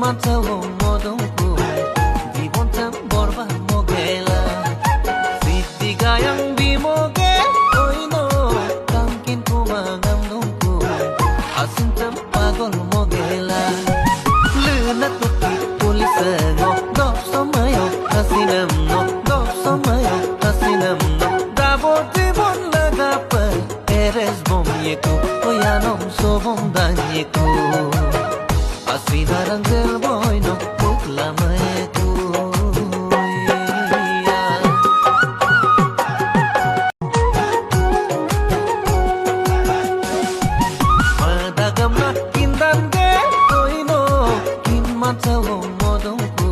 মাথাও মদংku জীবনটা বরবাদ mogela siti gayang bimoge oino tangkin kumangam dongku asintam pagol mogela luna tuki pulisa no do somayo hasinam no do somayo hasinam no dabo tibon lagapa eres bom yeku oyanom sobom danyeku Asina rangel boy no pukla maeku Madagam na kindan ge toy no kin matao modongku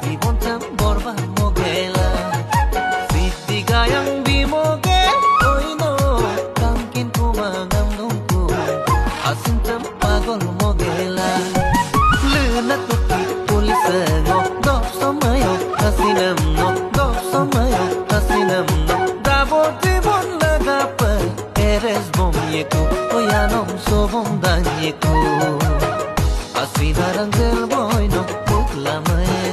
Dibonta borba mogela Siti gayang bimoge toy no tangkin kumangam dongku Asintam pagol mogela Luna tuki pulisa no do somayo hasinam no do somayo hasinam no dabo tibon lagapa eres bom yeku oyanom sobom danyeku asina rangel boy no pukla mae